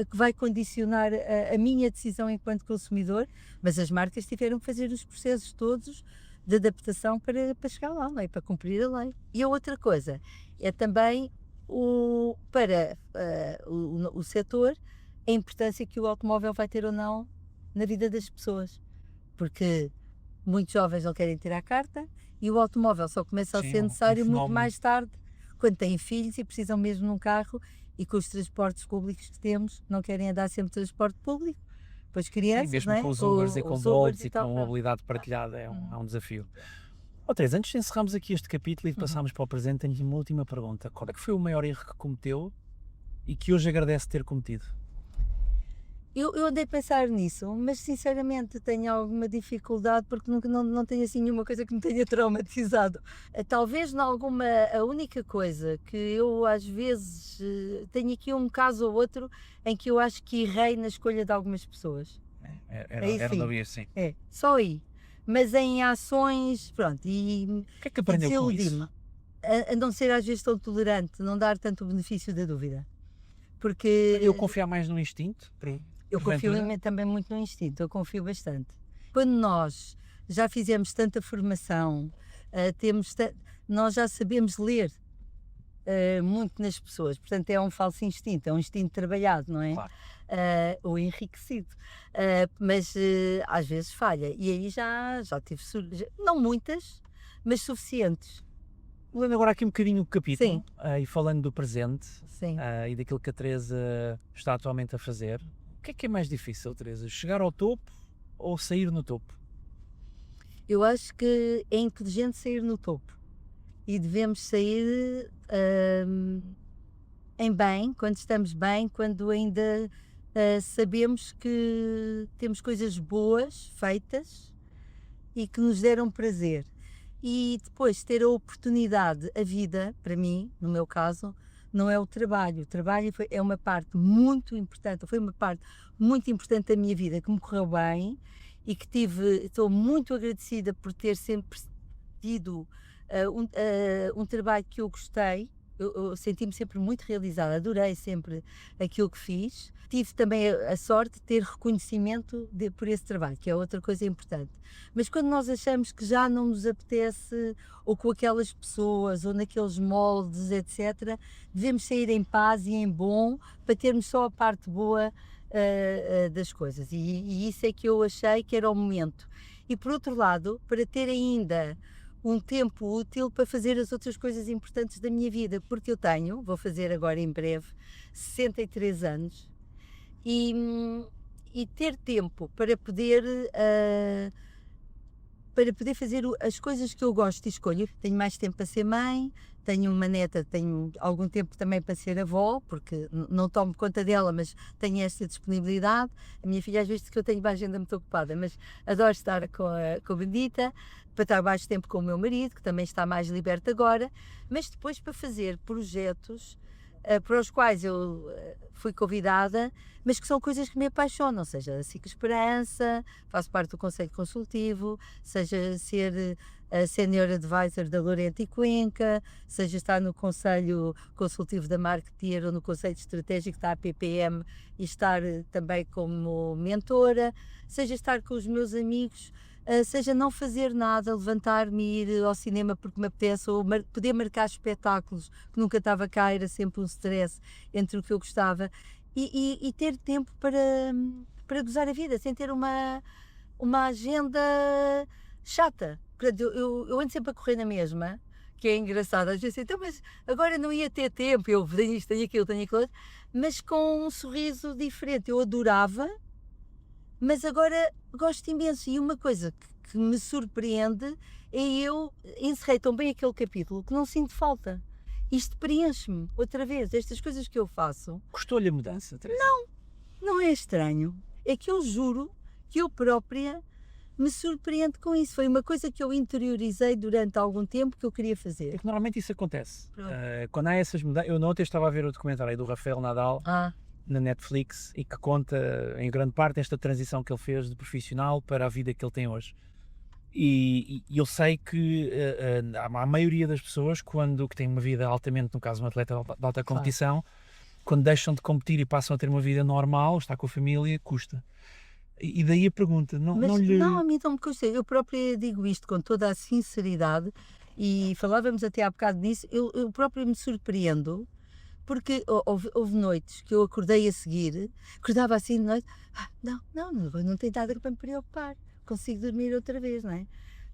que vai condicionar a minha decisão enquanto consumidor, mas as marcas tiveram que fazer os processos todos de adaptação para chegar lá, não é? Para cumprir a lei. E a outra coisa é também para o setor, a importância que o automóvel vai ter ou não na vida das pessoas, porque muitos jovens não querem tirar a carta e o automóvel só começa a ser necessário muito mais tarde, quando têm filhos e precisam mesmo de um carro, e com os transportes públicos que temos, não querem andar sempre de transporte público, pois crianças, mesmo não é? Com os Ubers e com Bolts e com a mobilidade partilhada é um desafio. Teresa, antes de encerrarmos aqui este capítulo e de passarmos para o presente, tenho uma última pergunta. Qual é que foi o maior erro que cometeu e que hoje agradece ter cometido? Eu andei a pensar nisso, mas sinceramente tenho alguma dificuldade, porque não tenho assim nenhuma coisa que me tenha traumatizado. Talvez a única coisa que eu às vezes tenho aqui um caso ou outro em que eu acho que errei na escolha de algumas pessoas. Era não ir, sim. É, só aí. Mas em ações, pronto, e o que é que aprendeu com isso? A não ser às vezes tão tolerante, não dar tanto o benefício da dúvida. Porque eu confiar mais no instinto? Eu confio também muito no instinto, eu confio bastante. Quando nós já fizemos tanta formação, nós já sabemos ler muito nas pessoas, portanto é um falso instinto, é um instinto trabalhado, não é? Claro. Ou enriquecido, mas às vezes falha, e aí já tive, não muitas, mas suficientes. Mudando agora aqui um bocadinho o capítulo, e falando do presente, sim. E daquilo que a Teresa está atualmente a fazer, o que é mais difícil, Teresa? Chegar ao topo ou sair no topo? Eu acho que é inteligente sair no topo e devemos sair em bem, quando estamos bem, quando ainda sabemos que temos coisas boas feitas e que nos deram prazer. E depois ter a oportunidade, a vida, para mim, no meu caso, não é o trabalho. O trabalho é uma parte muito importante, foi uma parte muito importante da minha vida, que me correu bem e que estou muito agradecida por ter sempre tido um trabalho que eu gostei eu senti-me sempre muito realizada, adorei sempre aquilo que fiz. Tive também a sorte de ter reconhecimento por esse trabalho, que é outra coisa importante. Mas quando nós achamos que já não nos apetece, ou com aquelas pessoas, ou naqueles moldes, etc., devemos sair em paz e em bom, para termos só a parte boa das coisas. E isso é que eu achei que era o momento. E por outro lado, para ter ainda um tempo útil para fazer as outras coisas importantes da minha vida, porque vou fazer agora em breve, 63 anos, e ter tempo para poder fazer as coisas que eu gosto e escolho. Tenho mais tempo para ser mãe, tenho uma neta, tenho algum tempo também para ser avó, porque não tomo conta dela, mas tenho esta disponibilidade. A minha filha às vezes diz que eu tenho uma agenda muito ocupada, mas adoro estar com a Benedita, para estar mais tempo com o meu marido, que também está mais liberto agora, mas depois para fazer projetos para os quais eu fui convidada, mas que são coisas que me apaixonam, seja a SIC Esperança, faço parte do Conselho Consultivo, seja ser a Senior Advisor da Lorente e Cuenca, seja estar no Conselho Consultivo da Marketeer ou no Conselho Estratégico da APPM e estar também como mentora, seja estar com os meus amigos, seja não fazer nada, levantar-me e ir ao cinema porque me apetece, ou poder marcar espetáculos, que nunca estava cá, era sempre um stress entre o que eu gostava, e ter tempo para gozar a vida, sem ter uma agenda chata. Portanto, eu ando sempre a correr na mesma, que é engraçado, às vezes, então, mas agora não ia ter tempo, eu tenho isto, tenho aquilo, mas com um sorriso diferente. Eu adorava, mas agora gosto imenso, e uma coisa que me surpreende é eu encerrei tão bem aquele capítulo que não sinto falta. Isto preenche-me outra vez, estas coisas que eu faço. Custou-lhe a mudança, Teresa? Não é estranho, é que eu juro que eu própria me surpreendo com isso. Foi uma coisa que eu interiorizei durante algum tempo que eu queria fazer. É que normalmente isso acontece. Quando há essas mudanças, eu ontem estava a ver o documentário aí do Rafael Nadal, na Netflix, e que conta em grande parte esta transição que ele fez de profissional para a vida que ele tem hoje. E eu sei que a maioria das pessoas, quando que têm uma vida altamente, no caso um atleta de alta competição, quando deixam de competir e passam a ter uma vida normal, estar com a família, custa. E daí a pergunta, não a mim não me custa. Eu própria digo isto com toda a sinceridade, e falávamos até há bocado nisso, eu própria me surpreendo, porque houve noites que eu acordei a seguir, acordava assim de noite, não tem nada para me preocupar, consigo dormir outra vez, não é?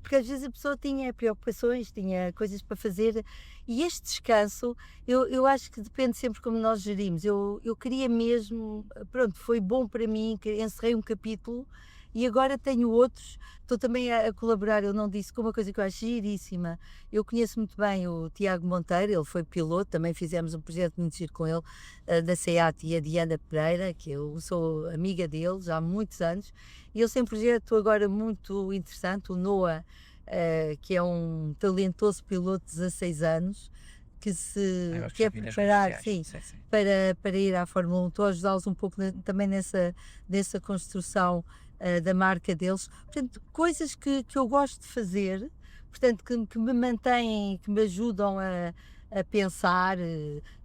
Porque às vezes a pessoa tinha preocupações, tinha coisas para fazer, e este descanso, eu acho que depende sempre como nós gerimos. Eu queria mesmo, pronto, foi bom para mim, que encerrei um capítulo, e agora tenho outros. Estou também a colaborar, eu não disse, com uma coisa que eu acho giríssima. Eu conheço muito bem o Tiago Monteiro, ele foi piloto, também fizemos um projeto muito giro com ele, da SEAT, e a Diana Pereira, que eu sou amiga dele já há muitos anos, e eles têm um projeto agora muito interessante, o NOAA, que é um talentoso piloto de 16 anos, que se quer preparar para ir à Fórmula 1. Estou a ajudá-los um pouco também nessa construção da marca deles. Portanto, coisas que eu gosto de fazer, portanto, que me mantêm, que me ajudam a pensar,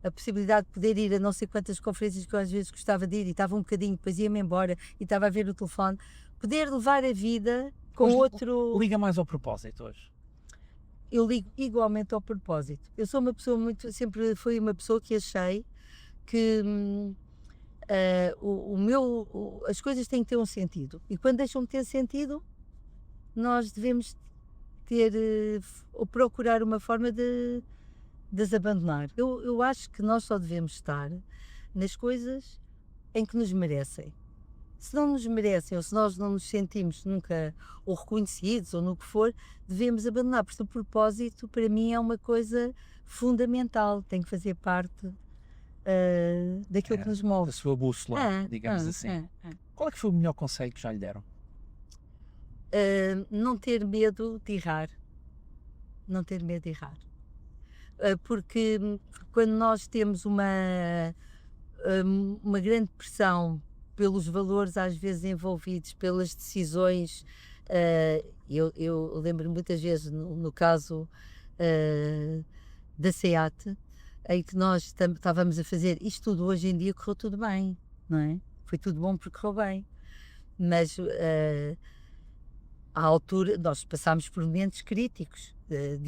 a possibilidade de poder ir a não sei quantas conferências que eu às vezes gostava de ir, e estava um bocadinho, depois ia-me embora e estava a ver o telefone, poder levar a vida com outro... Liga mais ao propósito hoje? Eu ligo igualmente ao propósito. Eu sou uma pessoa sempre fui uma pessoa que achei que as coisas têm que ter um sentido, e quando deixam de ter sentido, nós devemos ter ou procurar uma forma de as abandonar. Eu acho que nós só devemos estar nas coisas em que nos merecem. Se não nos merecem, ou se nós não nos sentimos nunca ou reconhecidos ou no que for, devemos abandonar, porque o propósito para mim é uma coisa fundamental, tem que fazer parte daquilo que nos move. Da sua bússola, digamos assim. Qual é que foi o melhor conselho que já lhe deram? Não ter medo de errar. Não ter medo de errar. Porque quando nós temos uma grande pressão pelos valores às vezes envolvidos, pelas decisões, eu lembro muitas vezes no caso da SEAT, em que nós estávamos a fazer isto tudo, hoje em dia correu tudo bem, não é? Foi tudo bom porque correu bem. Mas à altura nós passámos por momentos críticos,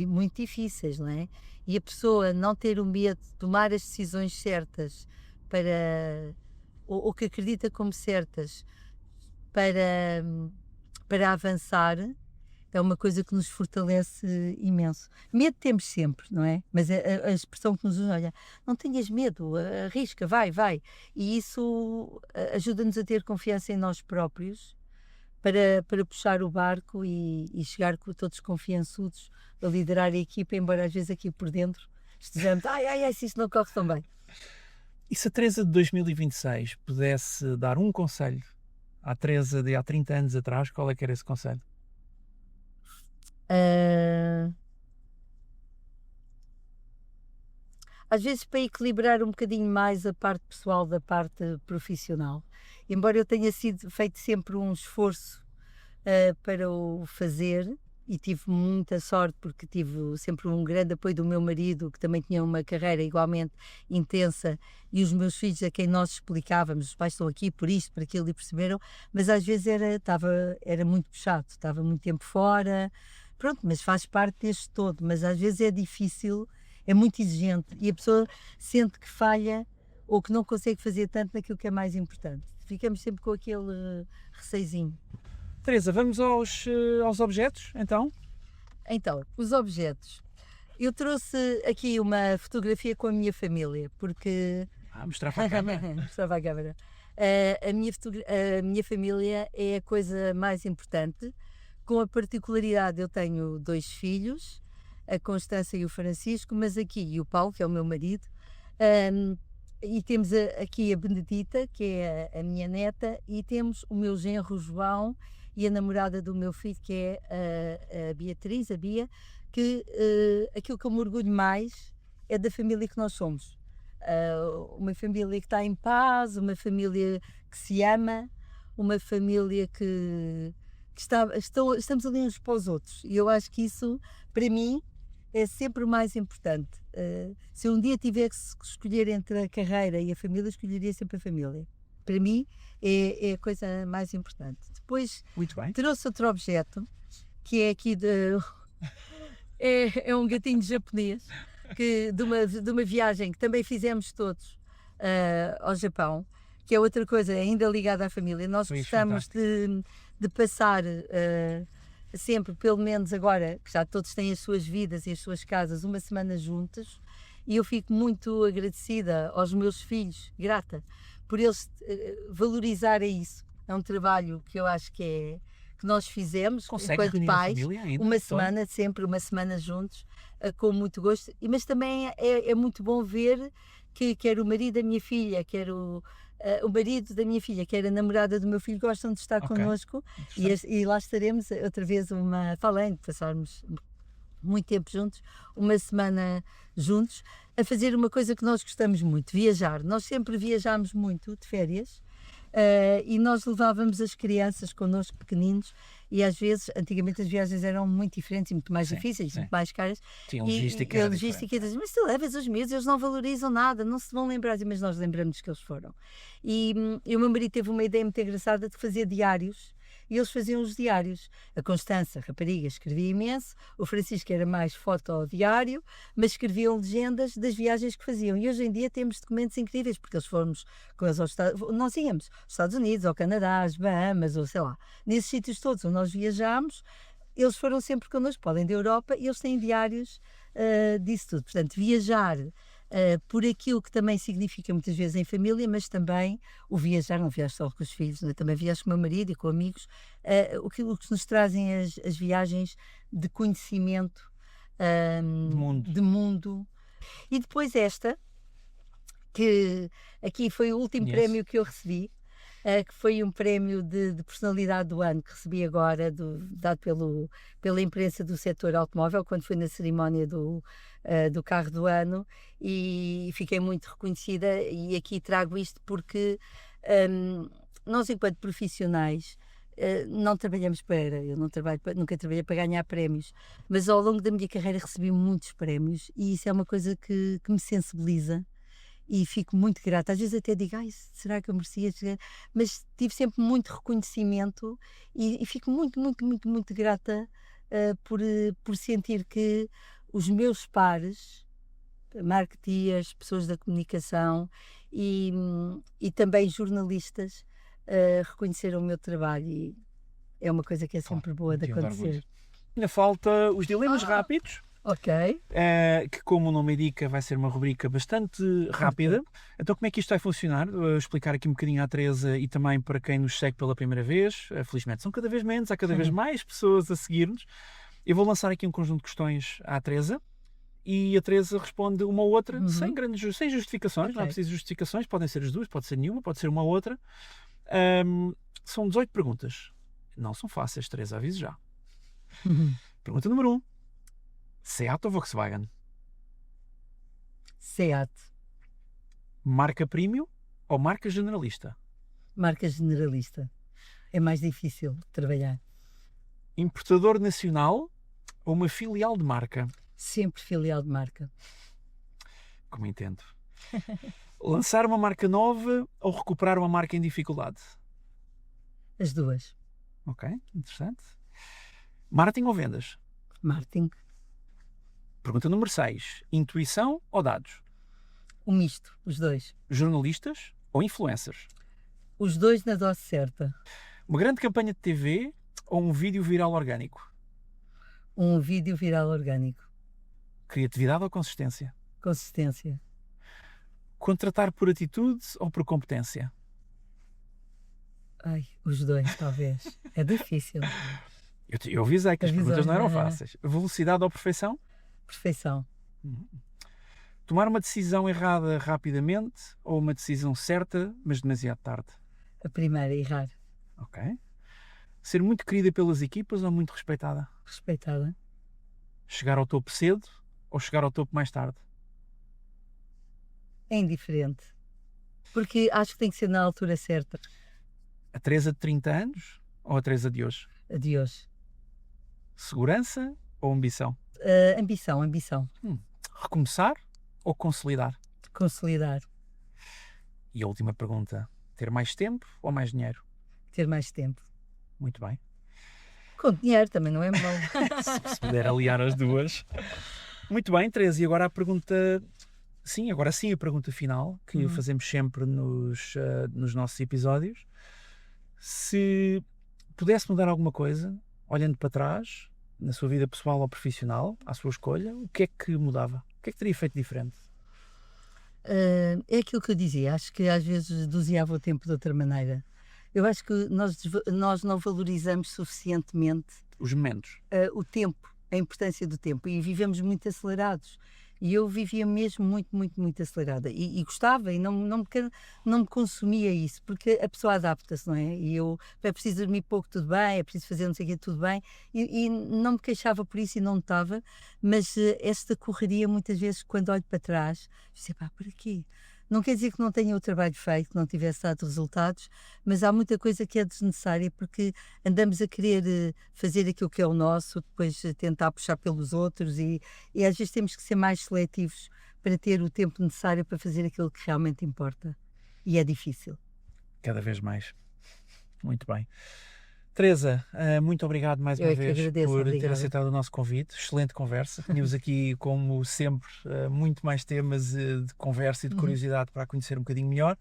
muito difíceis, não é? E a pessoa não ter o medo de tomar as decisões certas para, ou que acredita como certas para avançar, é uma coisa que nos fortalece imenso. Medo temos sempre, não é? Mas a expressão que nos usa, olha, não tenhas medo, arrisca, vai. E isso ajuda-nos a ter confiança em nós próprios para puxar o barco e chegar com todos confiançudos a liderar a equipa, embora às vezes aqui por dentro estejamos, se isto não corre tão bem. E se a Teresa de 2026 pudesse dar um conselho à Teresa de há 30 anos atrás, qual é que era esse conselho? Às vezes para equilibrar um bocadinho mais a parte pessoal da parte profissional. Embora eu tenha feito sempre um esforço para o fazer, e tive muita sorte porque tive sempre um grande apoio do meu marido, que também tinha uma carreira igualmente intensa, e os meus filhos a quem nós explicávamos, os pais estão aqui por isto, por aquilo, e perceberam, mas às vezes era muito puxado, estava muito tempo fora, pronto, mas faz parte deste todo, mas às vezes é difícil, é muito exigente, e a pessoa sente que falha ou que não consegue fazer tanto naquilo que é mais importante. Ficamos sempre com aquele receizinho. Teresa, vamos aos objetos, então? Então, os objetos. Eu trouxe aqui uma fotografia com a minha família, porque... Mostrar para a câmera. Mostrava a câmera. A minha família é a coisa mais importante, com a particularidade, eu tenho 2 filhos, a Constança e o Francisco, mas aqui, e o Paulo, que é o meu marido, e temos aqui a Benedita, que é a minha neta, e temos o meu genro João e a namorada do meu filho, que é a Beatriz, a Bia, que aquilo que eu me orgulho mais é da família que nós somos. Uma família que está em paz, uma família que se ama, uma família que estamos ali uns para os outros. E eu acho que isso, para mim, é sempre o mais importante. Se eu um dia tivesse que escolher entre a carreira e a família, escolheria sempre a família. Para mim, é a coisa mais importante. Depois, trouxe outro objeto, que é aqui é um gatinho japonês, de uma viagem que também fizemos todos ao Japão, que é outra coisa ainda ligada à família. Nós gostamos de passar sempre, pelo menos agora, que já todos têm as suas vidas e as suas casas, uma semana juntos, e eu fico muito agradecida aos meus filhos, grata, por eles valorizarem isso. É um trabalho que eu acho que nós fizemos enquanto pais, uma semana, sempre uma semana juntos, com muito gosto, mas também é muito bom ver que quer o marido da minha filha, quer o marido da minha filha, quer a namorada do meu filho, gostam de estar connosco, e lá estaremos outra vez além de passarmos muito tempo juntos, uma semana juntos, a fazer uma coisa que nós gostamos muito, viajar. Nós sempre viajámos muito de férias, e nós levávamos as crianças connosco, pequeninos, e às vezes, antigamente as viagens eram muito diferentes, muito mais difíceis, muito mais caras. Tinha logística. Mas tu levas os miúdos, eles não valorizam nada, não se vão lembrar, mas nós lembramos que eles foram. E o meu marido teve uma ideia muito engraçada de fazer diários, e eles faziam os diários. A Constança, a rapariga, escrevia imenso, o Francisco era mais fotodiário, mas escreviam legendas das viagens que faziam. E hoje em dia temos documentos incríveis, porque eles fomos com eles nós íamos aos Estados Unidos, ao Canadá, às Bahamas, ou sei lá, nesses sítios todos onde nós viajámos, eles foram sempre connosco, podem da Europa, e eles têm diários disso tudo. Portanto, viajar por aquilo que também significa muitas vezes em família, mas também o viajar, não viajo só com os filhos, né? Também viajo com o meu marido e com amigos, aquilo que nos trazem as viagens de conhecimento de mundo. E depois esta, que aqui foi o último prémio que eu recebi, que foi um prémio de personalidade do ano que recebi agora, dado pela imprensa do setor automóvel, quando fui na cerimónia do carro do ano, e fiquei muito reconhecida. E aqui trago isto porque nós, enquanto profissionais, não trabalhamos para, eu não trabalho nunca trabalhei para ganhar prémios, mas ao longo da minha carreira recebi muitos prémios e isso é uma coisa que me sensibiliza e fico muito grata. Às vezes até digo, ai, será que eu merecia? Mas tive sempre muito reconhecimento e fico muito, muito, muito, muito grata por sentir que os meus pares, marketeers, pessoas da comunicação e também jornalistas reconheceram o meu trabalho e é uma coisa que é sempre boa de acontecer. Ainda falta os dilemas rápidos. Ok. Que, como o nome indica, vai ser uma rubrica bastante rápida. Então, como é que isto vai funcionar? Vou explicar aqui um bocadinho à Teresa e também para quem nos segue pela primeira vez. Felizmente são cada vez menos, há cada vez mais pessoas a seguir-nos. Eu vou lançar aqui um conjunto de questões à Teresa e a Teresa responde uma ou outra sem justificações. Não é preciso justificações, podem ser as duas, pode ser nenhuma, pode ser uma ou outra. São 18 perguntas. Não são fáceis, Teresa, aviso já. Pergunta número 1. Seat ou Volkswagen? Seat. Marca premium ou marca generalista? Marca generalista. É mais difícil de trabalhar. Importador nacional ou uma filial de marca? Sempre filial de marca. Como entendo. Lançar uma marca nova ou recuperar uma marca em dificuldade? As duas. Ok, interessante. Marketing ou vendas? Marketing. Pergunta número 6. Intuição ou dados? Um misto, os dois. Jornalistas ou influencers? Os dois na dose certa. Uma grande campanha de TV ou um vídeo viral orgânico? Um vídeo viral orgânico. Criatividade ou consistência? Consistência. Contratar por atitude ou por competência? Ai, os dois, talvez. É difícil. Eu avisei que as perguntas não eram fáceis. Velocidade ou perfeição? Perfeição. Tomar uma decisão errada rapidamente ou uma decisão certa, mas demasiado tarde? A primeira, errar. Ok. Ser muito querida pelas equipas ou muito respeitada? Respeitada. Chegar ao topo cedo ou chegar ao topo mais tarde? É indiferente. Porque acho que tem que ser na altura certa. A Teresa de 30 anos ou a Teresa de hoje? A de hoje. Segurança ou ambição? Ambição. Recomeçar ou consolidar? Consolidar. E a última pergunta. Ter mais tempo ou mais dinheiro? Ter mais tempo. Muito bem. Com dinheiro também não é mau. Se puder aliar as duas. Muito bem, Teresa. E agora a pergunta... Sim, agora sim a pergunta final que fazemos sempre nos nossos episódios. Se pudesse mudar alguma coisa, olhando para trás, na sua vida pessoal ou profissional, à sua escolha, o que é que mudava? O que é que teria feito diferente? É aquilo que eu dizia. Acho que às vezes doseava o tempo de outra maneira. Eu acho que nós não valorizamos suficientemente Os momentos. o tempo, a importância do tempo. E vivemos muito acelerados. E eu vivia mesmo muito, muito, muito acelerada. E gostava e não me consumia isso, porque a pessoa adapta-se, não é? E é preciso dormir pouco, tudo bem, é preciso fazer não sei o quê, tudo bem. E não me queixava por isso e não notava, mas esta correria, muitas vezes, quando olho para trás, disse, pá, por aqui. Não quer dizer que não tenha o trabalho feito, que não tivesse dado resultados, mas há muita coisa que é desnecessária porque andamos a querer fazer aquilo que é o nosso, depois tentar puxar pelos outros e às vezes temos que ser mais seletivos para ter o tempo necessário para fazer aquilo que realmente importa. E é difícil. Cada vez mais. Muito bem. Teresa, muito obrigado mais uma vez por ter aceitado o nosso convite. Excelente conversa. Tínhamos aqui, como sempre, muito mais temas de conversa e de curiosidade para a conhecer um bocadinho melhor.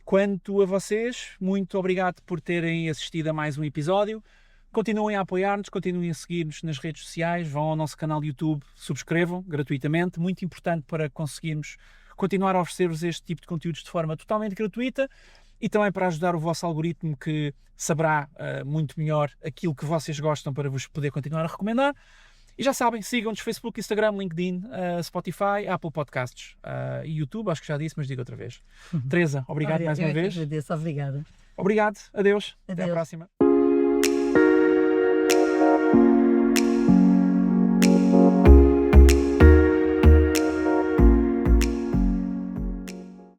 Quanto a vocês, muito obrigado por terem assistido a mais um episódio. Continuem a apoiar-nos, continuem a seguir-nos nas redes sociais, vão ao nosso canal de YouTube, subscrevam gratuitamente. Muito importante para conseguirmos continuar a oferecer-vos este tipo de conteúdos de forma totalmente gratuita. E também para ajudar o vosso algoritmo que saberá muito melhor aquilo que vocês gostam para vos poder continuar a recomendar. E já sabem, sigam-nos Facebook, Instagram, LinkedIn, Spotify, Apple Podcasts e YouTube, acho que já disse, mas digo outra vez. Teresa, obrigado mais uma vez. Agradeço, obrigada. Obrigado, adeus. Até à próxima.